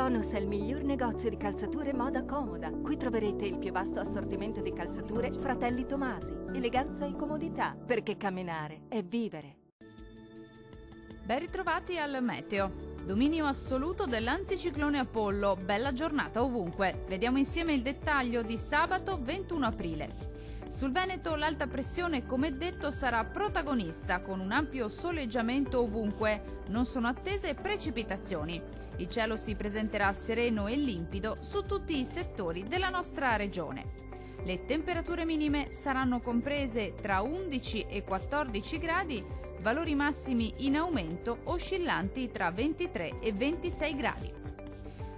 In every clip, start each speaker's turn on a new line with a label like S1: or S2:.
S1: Tonus è il miglior negozio di calzature moda comoda. Qui troverete il più vasto assortimento di calzature Fratelli Tomasi. Eleganza e comodità, perché camminare è vivere.
S2: Ben ritrovati al meteo. Dominio assoluto dell'anticiclone Apollo, bella giornata ovunque. Vediamo insieme il dettaglio di sabato 21 aprile. Sul Veneto l'alta pressione, come detto, sarà protagonista con un ampio soleggiamento ovunque. Non sono attese precipitazioni. Il cielo si presenterà sereno e limpido su tutti i settori della nostra regione. Le temperature minime saranno comprese tra 11 e 14 gradi, valori massimi in aumento oscillanti tra 23 e 26 gradi.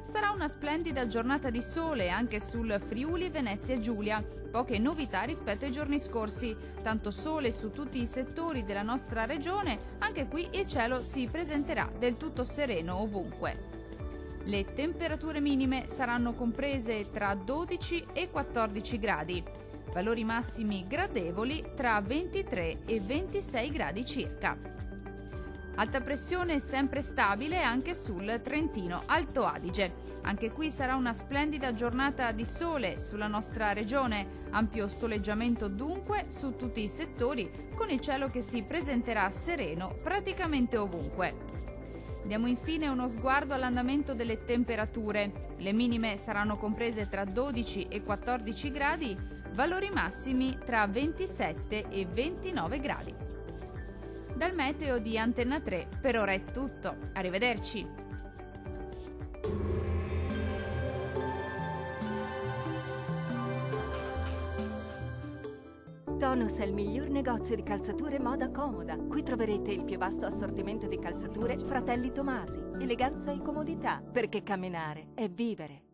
S2: Sarà una splendida giornata di sole anche sul Friuli Venezia Giulia. Poche novità rispetto ai giorni scorsi. Tanto sole su tutti i settori della nostra regione, anche qui il cielo si presenterà del tutto sereno ovunque. Le temperature minime saranno comprese tra 12 e 14 gradi. Valori massimi gradevoli tra 23 e 26 gradi circa. Alta pressione sempre stabile anche sul Trentino Alto Adige. Anche qui sarà una splendida giornata di sole sulla nostra regione, ampio soleggiamento dunque su tutti i settori, con il cielo che si presenterà sereno praticamente ovunque. Diamo infine uno sguardo all'andamento delle temperature. Le minime saranno comprese tra 12 e 14 gradi, valori massimi tra 27 e 29 gradi. Dal meteo di Antenna 3 per ora è tutto. Arrivederci!
S1: Tonus è il miglior negozio di calzature moda comoda. Qui troverete il più vasto assortimento di calzature Fratelli Tomasi. Eleganza e comodità, perché camminare è vivere.